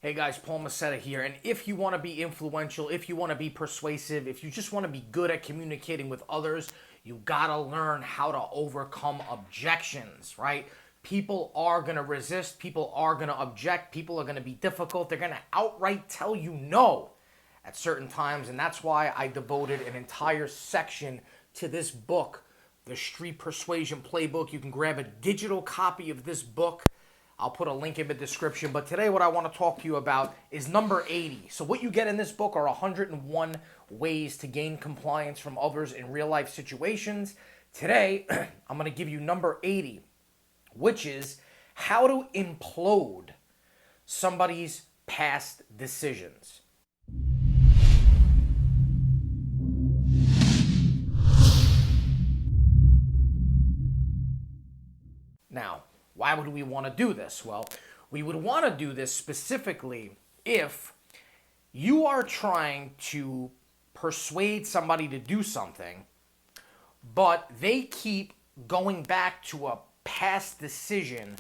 Hey guys, Paul Macetta here, and if you want to be influential, if you want to be persuasive, if you just want to be good at communicating with others, you gotta learn how to overcome objections, right? People are gonna resist, people are gonna object, people are gonna be difficult, they're gonna outright tell you no at certain times, and that's why I devoted an entire section to this book, the Street Persuasion Playbook. You can grab a digital copy of this book. I'll put a link in the description. But today what I want to talk to you about is number 80. So what you get in this book are 101 ways to gain compliance from others in real life situations. Today, I'm going to give you number 80, which is how to implode somebody's past decisions. Now, why would we want to do this? Well, we would want to do this specifically if you are trying to persuade somebody to do something, but they keep going back to a past decision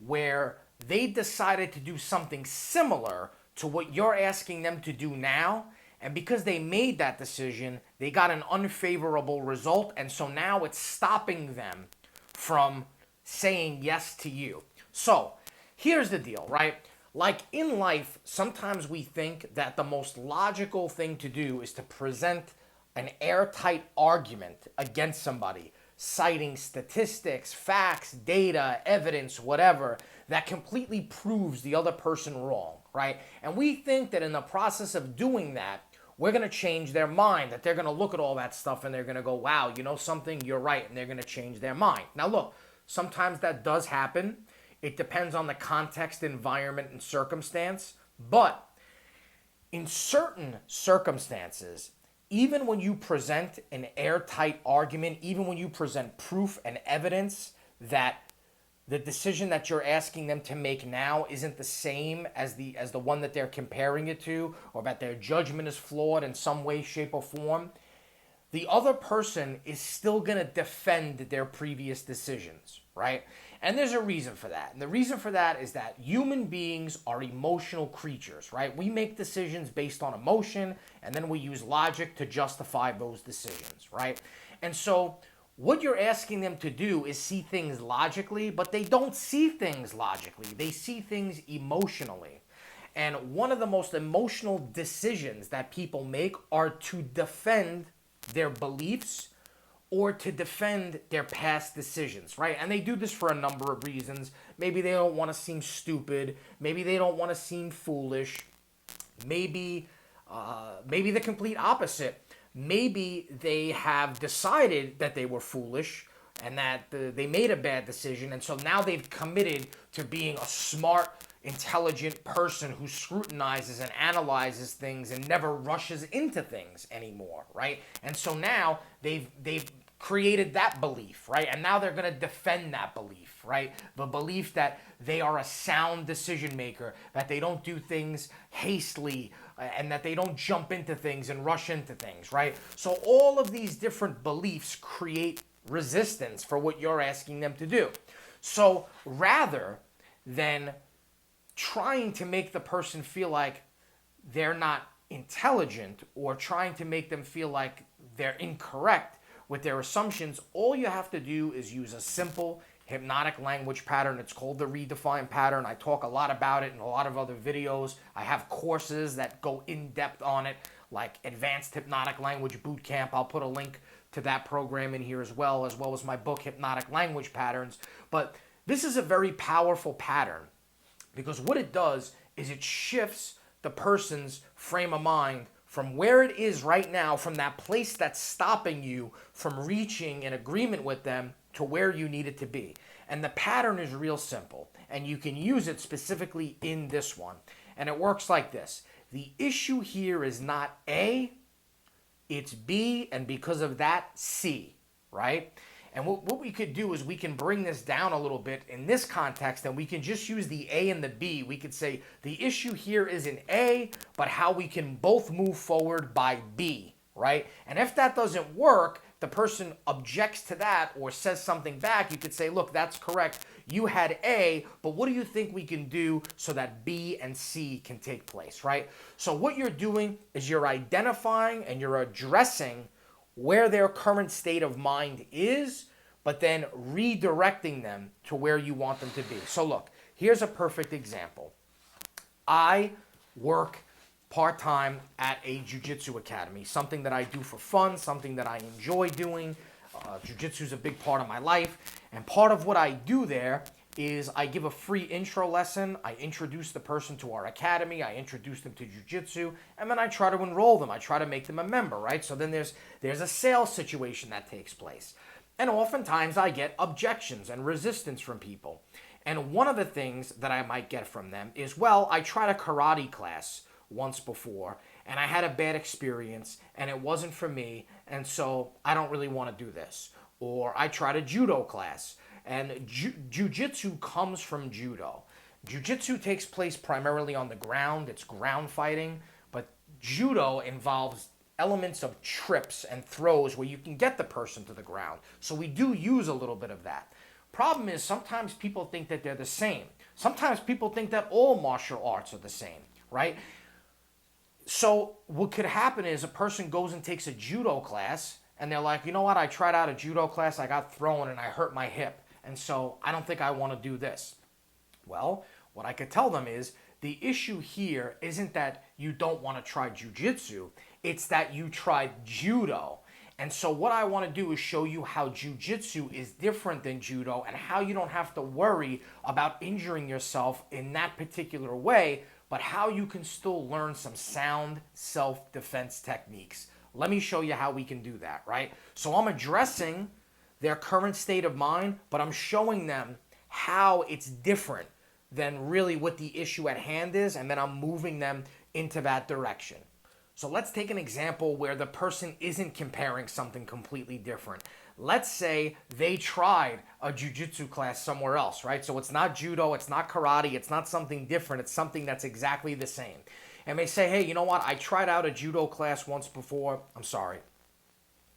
where they decided to do something similar to what you're asking them to do now, and because they made that decision, they got an unfavorable result, and so now it's stopping them from saying yes to you. So here's the deal, right? Like in life, sometimes we think that the most logical thing to do is to present an airtight argument against somebody, citing statistics, facts, data, evidence, whatever, that completely proves the other person wrong, right? And we think that in the process of doing that, we're going to change their mind, that they're going to look at all that stuff and they're going to go, wow, you know something, you're right, and they're going to change their mind. Now look, sometimes that does happen. It depends on the context, environment, and circumstance. But in certain circumstances, even when you present an airtight argument, even when you present proof and evidence that the decision that you're asking them to make now isn't the same as the one that they're comparing it to, or that their judgment is flawed in some way, shape, or form, the other person is still going to defend their previous decisions, right? And there's a reason for that. And the reason for that is that human beings are emotional creatures, right? We make decisions based on emotion, and then we use logic to justify those decisions, right? And so what you're asking them to do is see things logically, but they don't see things logically. They see things emotionally. And one of the most emotional decisions that people make are to defend their beliefs or to defend their past decisions, right? And they do this for a number of reasons. Maybe they don't want to seem stupid. Maybe they don't want to seem foolish. Maybe the complete opposite. Maybe they have decided that they were foolish and that they made a bad decision, and so now they've committed to being a smart, intelligent person who scrutinizes and analyzes things and never rushes into things anymore, right? And so now they've created that belief, right? And now they're going to defend that belief, right? The belief that they are a sound decision maker, that they don't do things hastily, and that they don't jump into things and rush into things, right? So all of these different beliefs create resistance for what you're asking them to do. So rather than trying to make the person feel like they're not intelligent or trying to make them feel like they're incorrect with their assumptions, all you have to do is use a simple hypnotic language pattern. It's called the Redefine pattern. I talk a lot about it in a lot of other videos. I have courses that go in depth on it, like Advanced Hypnotic Language Bootcamp. I'll put a link to that program in here as well as my book, Hypnotic Language Patterns. But this is a very powerful pattern because what it does is it shifts the person's frame of mind from where it is right now, from that place that's stopping you from reaching an agreement with them to where you need it to be. And the pattern is real simple, and you can use it specifically in this one. And it works like this. The issue here is not A, it's B, and because of that, C, right? And what we could do is we can bring this down a little bit in this context, and we can just use the A and the B. We could say the issue here isn't A, but how we can both move forward by B, right? And if that doesn't work, the person objects to that or says something back, you could say, look, that's correct. You had A, but what do you think we can do so that B and C can take place, right? So what you're doing is you're identifying and you're addressing where their current state of mind is, but then redirecting them to where you want them to be. So look, here's a perfect example. I work part-time at a jiu-jitsu academy, something that I do for fun, something that I enjoy doing. Jiu-jitsu is a big part of my life, and part of what I do there is I give a free intro lesson. I introduce the person to our academy, I introduce them to jiu-jitsu, and then I try to enroll them. I try to make them a member, right? So then there's a sales situation that takes place. And oftentimes I get objections and resistance from people. And one of the things that I might get from them is, well, I tried a karate class once before and I had a bad experience and it wasn't for me, and so I don't really want to do this. Or I tried a judo class, and jiu-jitsu comes from judo. Jiu-jitsu takes place primarily on the ground. It's ground fighting, but judo involves elements of trips and throws where you can get the person to the ground. So we do use a little bit of that. Problem is, sometimes people think that they're the same. Sometimes people think that all martial arts are the same, right? So what could happen is a person goes and takes a judo class and they're like, you know what, I tried out a judo class, I got thrown and I hurt my hip, and so I don't think I want to do this. Well, what I could tell them is, the issue here isn't that you don't want to try jiu-jitsu, it's that you tried judo. And so what I want to do is show you how jiu-jitsu is different than judo and how you don't have to worry about injuring yourself in that particular way, but how you can still learn some sound self-defense techniques. Let me show you how we can do that, right? So I'm addressing their current state of mind, but I'm showing them how it's different than really what the issue at hand is, and then I'm moving them into that direction. So let's take an example where the person isn't comparing something completely different. Let's say they tried a jiu-jitsu class somewhere else, right? So it's not judo, it's not karate, it's not something different, it's something that's exactly the same. And they say, hey, you know what? I tried out a judo class once before. I'm sorry.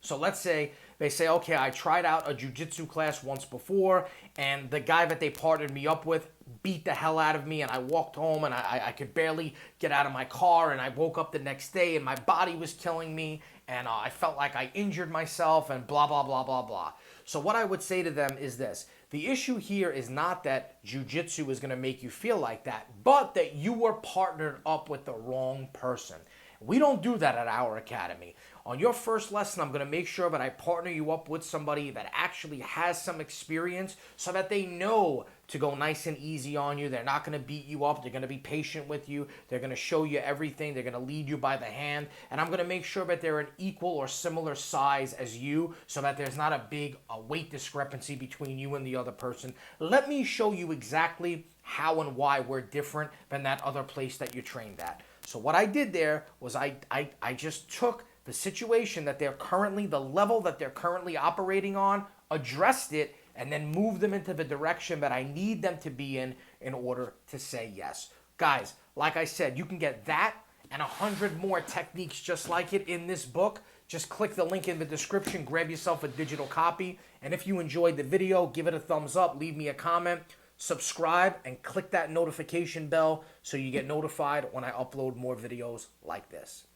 So let's say they say, okay, I tried out a jiu-jitsu class once before, and the guy that they partnered me up with beat the hell out of me, and I walked home, and I could barely get out of my car, and I woke up the next day, and my body was killing me, and I felt like I injured myself, and blah, blah, blah, blah, blah. So what I would say to them is this. The issue here is not that jiu-jitsu is going to make you feel like that, but that you were partnered up with the wrong person. We don't do that at our academy. On your first lesson, I'm going to make sure that I partner you up with somebody that actually has some experience so that they know to go nice and easy on you. They're not going to beat you up. They're going to be patient with you. They're going to show you everything. They're going to lead you by the hand. And I'm going to make sure that they're an equal or similar size as you so that there's not a big weight discrepancy between you and the other person. Let me show you exactly how and why we're different than that other place that you trained at. So what I did there was I just took the situation that they're currently, the level that they're currently operating on, addressed it, and then moved them into the direction that I need them to be in order to say yes. Guys, like I said, you can get that and 100 more techniques just like it in this book. Just click the link in the description, grab yourself a digital copy, and if you enjoyed the video, give it a thumbs up, leave me a comment, subscribe, and click that notification bell so you get notified when I upload more videos like this.